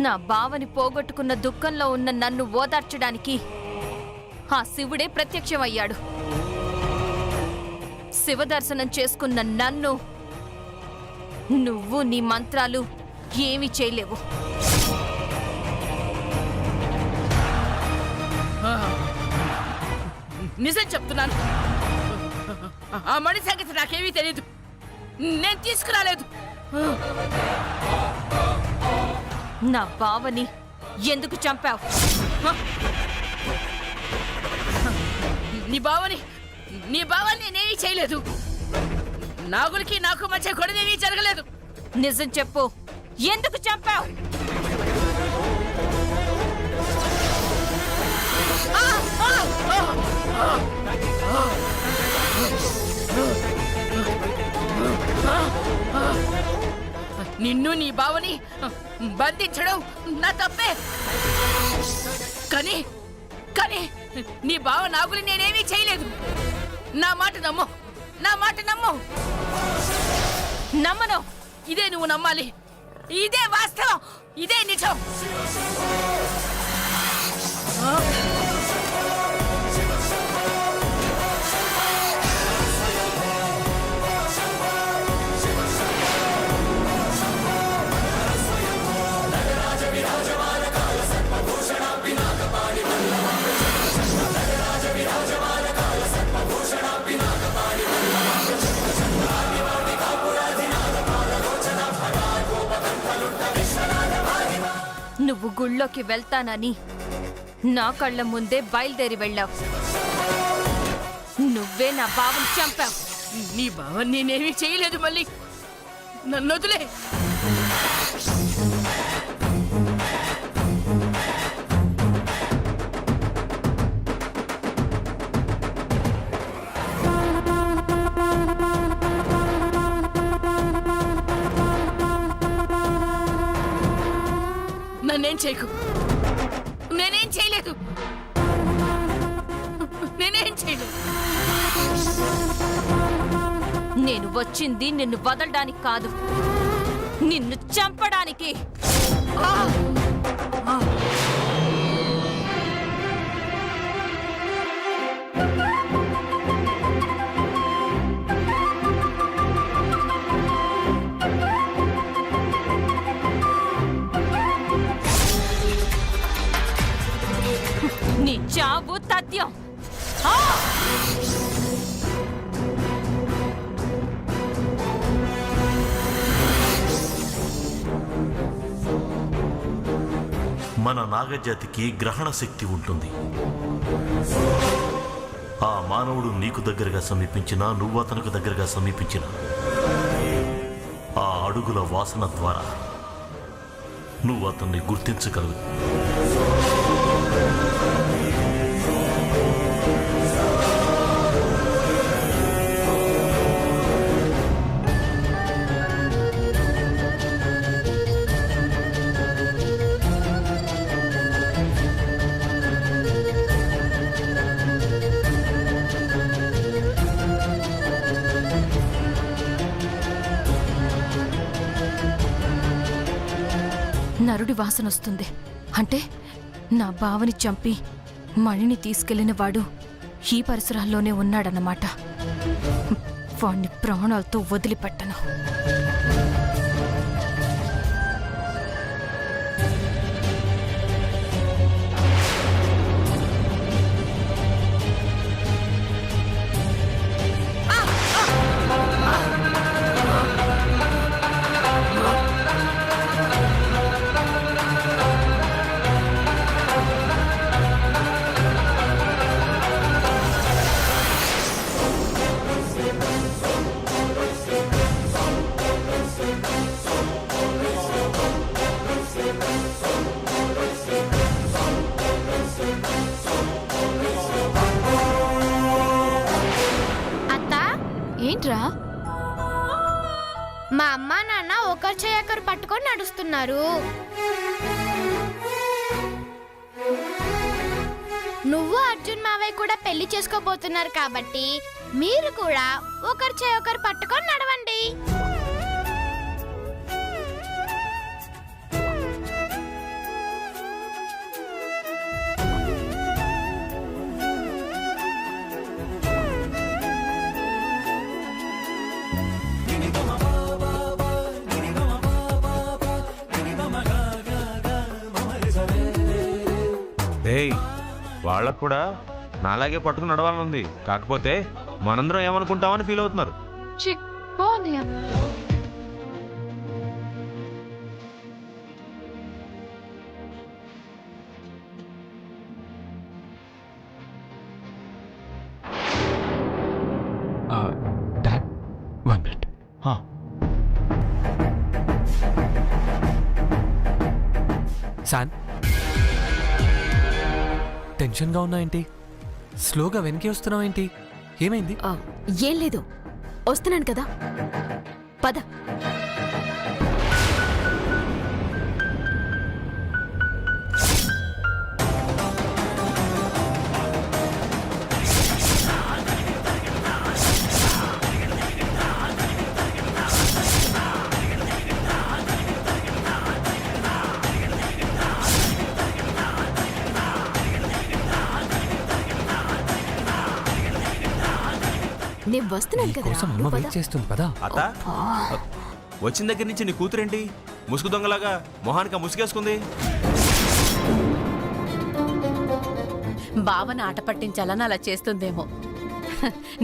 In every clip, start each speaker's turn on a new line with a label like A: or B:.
A: నా బావని పోగొట్టుకున్న దుఃఖంలో ఉన్న నన్ను ఓదార్చడానికి ఆ శివుడే ప్రత్యక్షమయ్యాడు. శివదర్శనం చేసుకున్న నన్ను నువ్వు నీ మంత్రాలు ఏమీ చేయలేవు.
B: నిజం చెప్తున్నాను, ఆ మణి సంగతి నాకేమీ తెలియదు. నేను తీసుకురాలేదు.
A: నా బావని ఎందుకు చంపావు?
B: నీ బావని నేనేమీ చేయలేదు. నాగులకి నాకు మధ్య గొడవేమీ జరగలేదు.
A: నిజం చెప్పు, ఎందుకు చంపావు?
B: నిన్ను నీ బావని బంధించడం నా తప్పే. కానీ నీ బావ నాగులి నేనేమీ చేయలేదు. నా మాట నమ్ము, నా మాట నమ్ము.
A: నమ్మను.
B: ఇదే నువ్వు నమ్మాలి. ఇదే వాస్తవం, ఇదే నిజం.
A: నువ్వు గుళ్ళోకి వెళ్తానని నా కళ్ళ ముందే బయలుదేరి వెళ్ళావు. నువ్వే నా బావని చంపావు.
B: నీ బావని నేనేమీ చేయలేదు. మళ్ళీ నన్ను వదిలే. నన్నేం చేయకు. నేనేం చేయలేదు.
A: నేను వచ్చింది నిన్ను వదలడానికి కాదు, నిన్ను చంపడానికి. నీ చావు తథ్యం.
C: మన నాగజాతికి గ్రహణ శక్తి ఉంటుంది. ఆ మానవుడు నీకు దగ్గరగా సమీపించినా, నువ్వు అతనికి దగ్గరగా సమీపించినా, ఆ అడుగుల వాసన ద్వారా నువ్వు అతన్ని గుర్తించగలవు.
A: నరుడి వాసనొస్తుంది అంటే నా బావని చంపి మణిని తీసుకెళ్లిన వాడు ఈ పరిసరాల్లోనే ఉన్నాడన్నమాట. వాణ్ణి ప్రాణాలతో వదిలిపెట్టను.
D: ఏంట్రా? మా అమ్మ నాన్న ఒకరి చేయకరు పట్టుకొని నడుస్తున్నారు. నువ్వు అర్జున్ మావయ్య కూడా పెళ్లి చేసుకోబోతున్నారు కాబట్టి మీరు కూడా ఒకరి చేయకరు పట్టుకొని నడవండి.
E: ఏయ్ వాళ్ళకు కూడా నాలాగే పట్టుకుని నడవాలనుంది. కాకపోతే మనందరం ఏమనుకుంటామని ఫీల్ అవుతున్నారు.
F: Dad 1 minute. శాన్, టెన్షన్గా ఉన్నావేంటి? స్లోగా వెనక్కి వస్తున్నావేంటి? ఏమైంది?
G: ఏం లేదు, వస్తున్నాను కదా, పద. నేను వస్తున్నాను కదా,
F: కోసం అమ్మ వెయిట్ చేస్తుంది పదా.
E: అత్త వచ్చిన దగ్గర నుంచి నీ కూతురేంటి ముసుగు దొంగలాగా మొహానికి ముసుగేసుకుంది?
B: బావన ఆట పట్టించాలని అలా చేస్తుందేమో.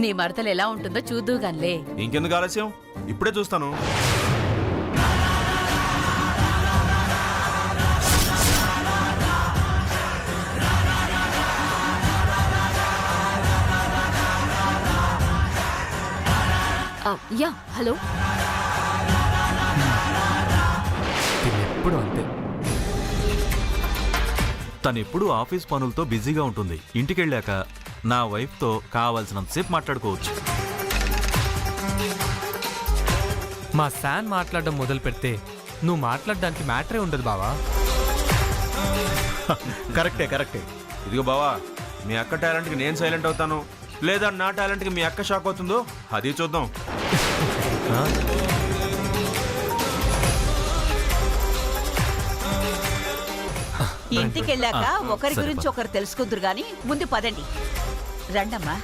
B: నీ మరదలు ఎలా ఉంటుందో చూద్దుగాన్లే.
E: ఇంకెందుకు ఆలస్యం, ఇప్పుడే చూస్తాను.
G: Yeah hello.
F: ఎప్పుడు అంతే,
H: తనెప్పుడు ఆఫీస్ పనులతో బిజీగా ఉంటుంది. ఇంటికెళ్ళాక నా వైఫ్తో కావాల్సినంతసేపు మాట్లాడుకోవచ్చు.
F: మా శాన్ మాట్లాడడం మొదలు పెడితే నువ్వు మాట్లాడడానికి మ్యాటరే ఉండదు బావా.
H: కరెక్టే.
E: ఇదిగో బావా, మీ అక్క టాలెంట్కి నేను సైలెంట్ అవుతాను, లేదా నా టాలెంట్కి మీ అక్క షాక్ అవుతుందో అది చూద్దాం.
B: ఇంటికెళ్ళాక ఒకరి గురించి ఒకరు తెలుసుకుందరు గాని ముందు పదండి. రండమ్మా.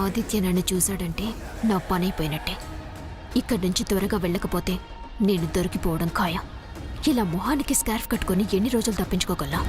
G: ఆదిత్య నన్ను చూశాడంటే నా పనైపోయినట్టే. ఇక్కడి నుంచి త్వరగా వెళ్ళకపోతే నేను దొరికిపోవడం ఖాయం. ఇలా మొహానికి స్కార్ఫ్ కట్టుకొని ఎన్ని రోజులు తప్పించుకోగలనా?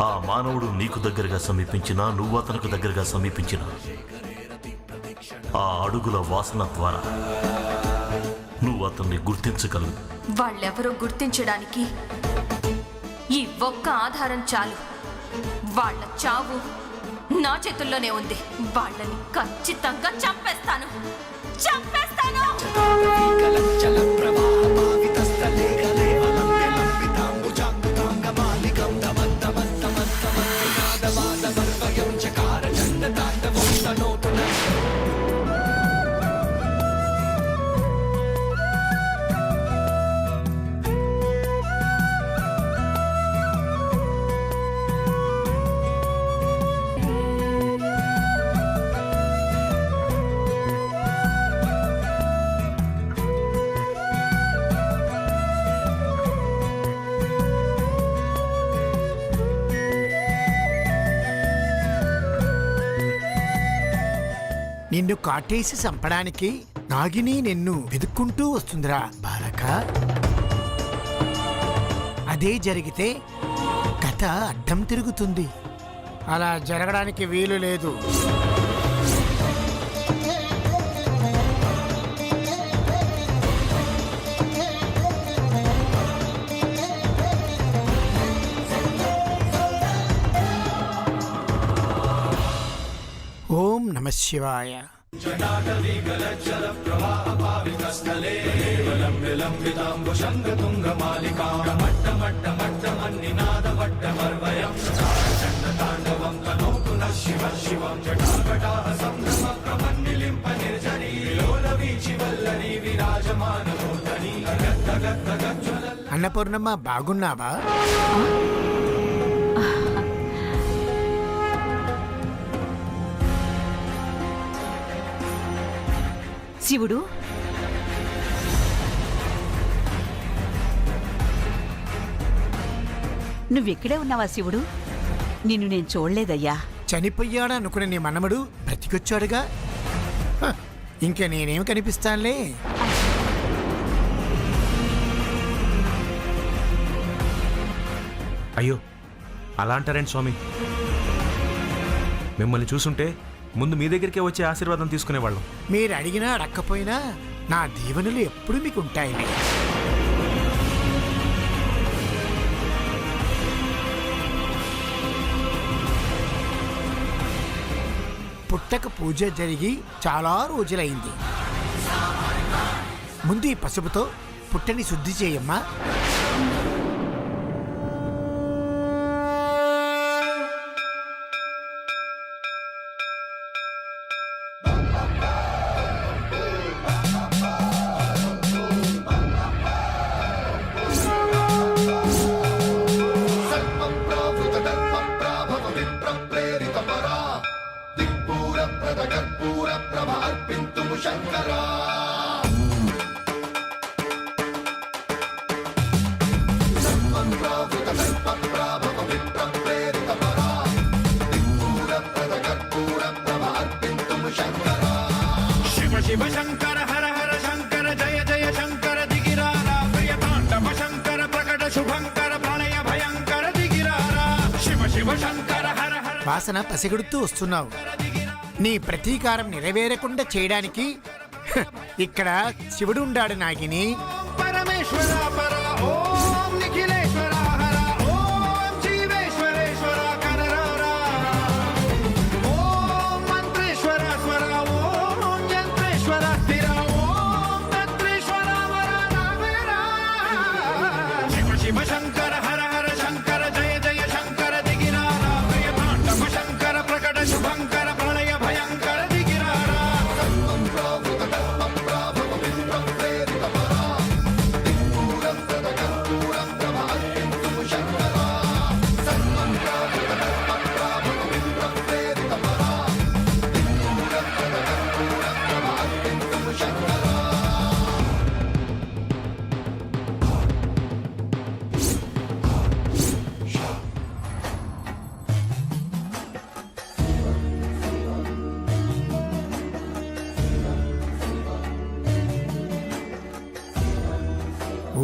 C: ఆ మానవుడు నీకు దగ్గరగా సమీపించినా, నువ్వు అతనికి దగ్గరగా సమీపించినా, ఆ అడుగుల వాసన ద్వారా నువ్వు అతన్ని గుర్తించగలవు.
A: వాళ్ళెవరో గుర్తించడానికి ఈ ఒక్క ఆధారం చాలు. వాళ్ళ చావు నా చేతుల్లోనే ఉంది. వాళ్ళని ఖచ్చితంగా చంపేస్తాను.
I: నిన్ను కాటేసి చంపడానికి నాగిని నిన్ను వెతుక్కుంటూ వస్తుందిరా బాలక. అదే జరిగితే కథ అడ్డం తిరుగుతుంది. అలా జరగడానికి వీలు లేదు. ఓం నమ శివాయ. అన్నపూర్ణమ్మ బాగున్నావా?
B: శివుడు, నువ్వెక్కడే ఉన్నావా శివుడు? నిన్ను నేను చూడలేదయ్యా.
I: చనిపోయాడా అనుకునే నీ మనమడు బ్రతికొచ్చాడుగా. హ, ఇంకా నేనేం కనిపిస్తానులే.
E: అయ్యో అలా అంటారేంటి స్వామి? మిమ్మల్ని చూసుంటే ముందు మీ దగ్గరికే వచ్చి ఆశీర్వాదం తీసుకునేవాళ్ళం.
I: మీరు అడిగినా అడక్కపోయినా నా దీవెనలు ఎప్పుడు మీకు ఉంటాయి. పుట్టక పూజ జరిగి చాలా రోజులైంది. ముందు ఈ పసుపుతో పుట్టని శుద్ధి చేయమ్మా.
J: శివ శంకర హర హర శంకర జయ జయ శంకర దిగిరారా ప్రియతాండవ శంకర ప్రకట శుభంకర ప్రళయ భయంకర దిగిరారా శివ శివ శంకర హర హర.
I: వాసన పసిగడుతూ వస్తున్నావు. నీ ప్రతీకారం నెరవేరకుండా చేయడానికి ఇక్కడ శివుడు ఉండాడు నాగిని.
J: పరమేశ్వర పర ఓం నిఖిలేశ్వర హర ఓం జీవేశ్వరేశ్వర కరరారా ఓం మంత్రేశ్వర స్వర ఓం యంత్రేశ్వర స్థిర ఓం తంత్రేశ్వర వర నావేరా. శివ శివ శంకర హర హర శంకర జయ జయ శంకర దిగిరారా ప్రియతాండవ శంకర ప్రకట శుభంకర ప్రళయ భయంకర దిగిరారా.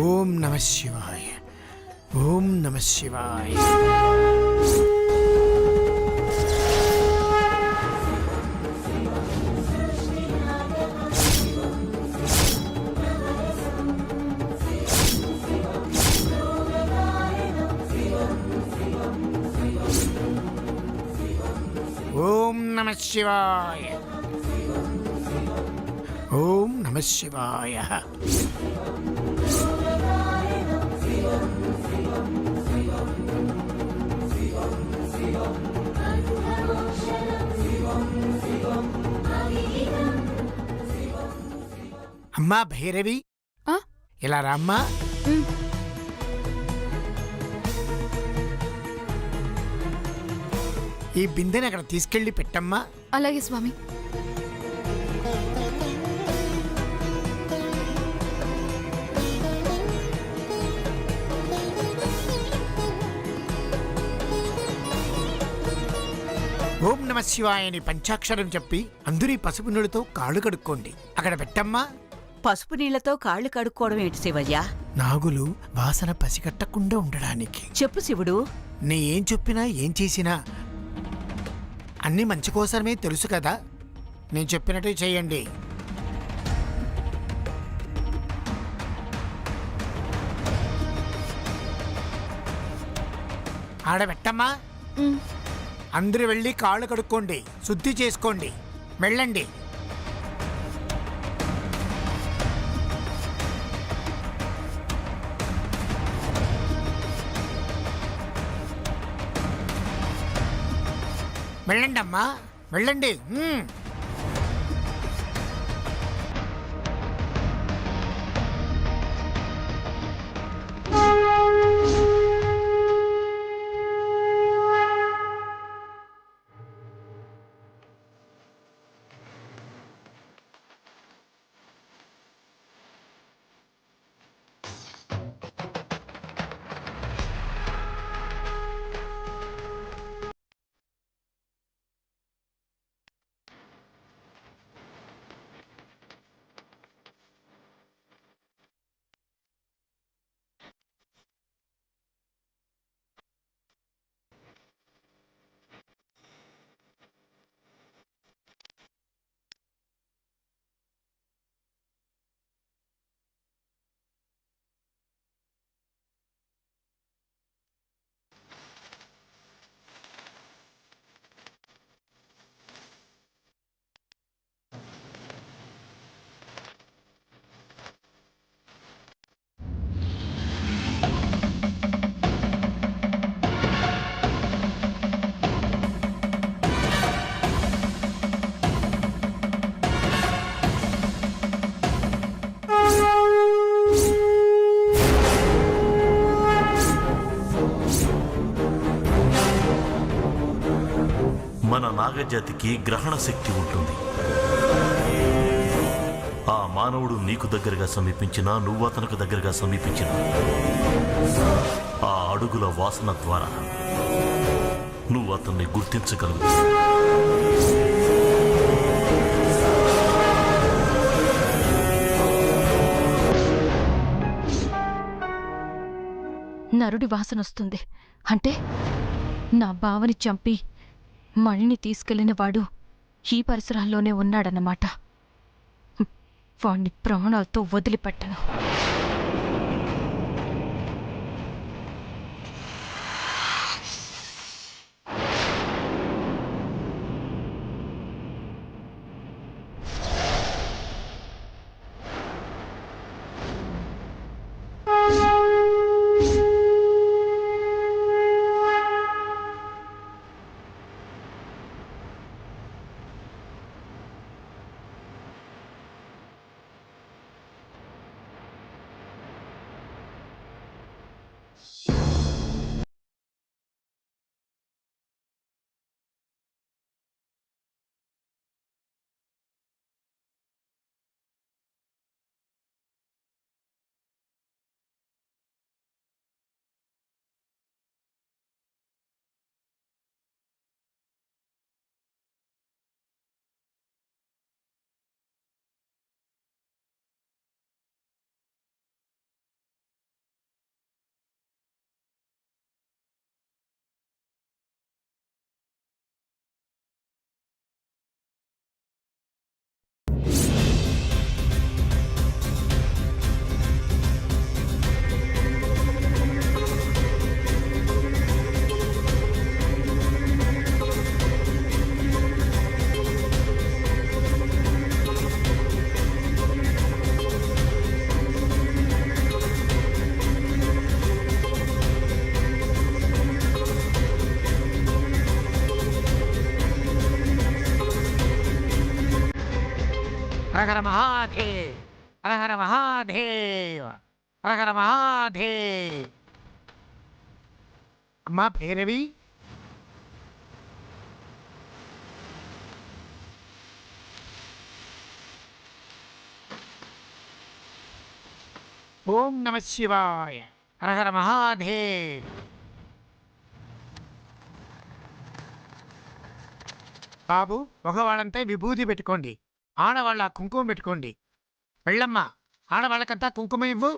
I: ఓం నమ శివాయ. ఓం నమ శివాయ. ఓం నమ శివాయ. ఓం నమ శివాయ. అమ్మా భైరవి, ఇలా రామ్మా. ఈ బిందెని అక్కడ తీసుకెళ్లి పెట్టమ్మా.
A: అలాగే స్వామి.
I: ఓం నమ నమ శివాయని పంచాక్షరం చెప్పి అందరూ ఈ పసుపు నీళ్ళతో కాళ్ళు కడుక్కోండి. అక్కడ పెట్టమ్మా.
B: పసుపు నీళ్లతో కాళ్ళు కడుక్కోవడం ఏంటి శివయ్య?
I: నాగులు వాసన పసిగట్టకుండా ఉండడానికి.
B: చెప్పు శివుడు.
I: నీ ఏం చెప్పినా ఏం చేసినా అన్నీ మంచి కోసమే తెలుసు కదా. నేను చెప్పినట్టు చేయండి. ఆడబెట్టమ్మా. అందరూ వెళ్ళి కాళ్ళు కడుక్కోండి, శుద్ధి చేసుకోండి, వెళ్ళండి. వెళ్ళండి అమ్మా, వెళ్ళండి.
C: మన నాగజాతికి గ్రహణ శక్తి ఉంటుంది. ఆ మానవుడు నీకు దగ్గరగా సమీపించినా, నువ్వు అతనికి దగ్గరగా సమీపించినా, ఆ అడుగుల వాసన ద్వారా నువ్వు అతన్ని గుర్తించగలుగుతావు.
A: నరుడి వాసనొస్తుంది అంటే నా బావని చంపి మణిని తీసుకెళ్లిన వాడు ఈ పరిసరాల్లోనే ఉన్నాడన్నమాట. వాణ్ణి ప్రాణాలతో వదిలిపెట్టను.
I: హర మహాదేవ్, హర మహాదేవ్, హర మహాదేవ్. అమ్మా భైరవి, ఓం నమ శివాయ. హర మహాదేవ్. బాబు మగవాళ్ళంతా విభూతి పెట్టుకోండి, ఆడవాళ్ళ కుంకుమ పెట్టుకోండి. వెళ్ళమ్మా, ఆడవాళ్ళకంతా కుంకుమ ఇవ్వు.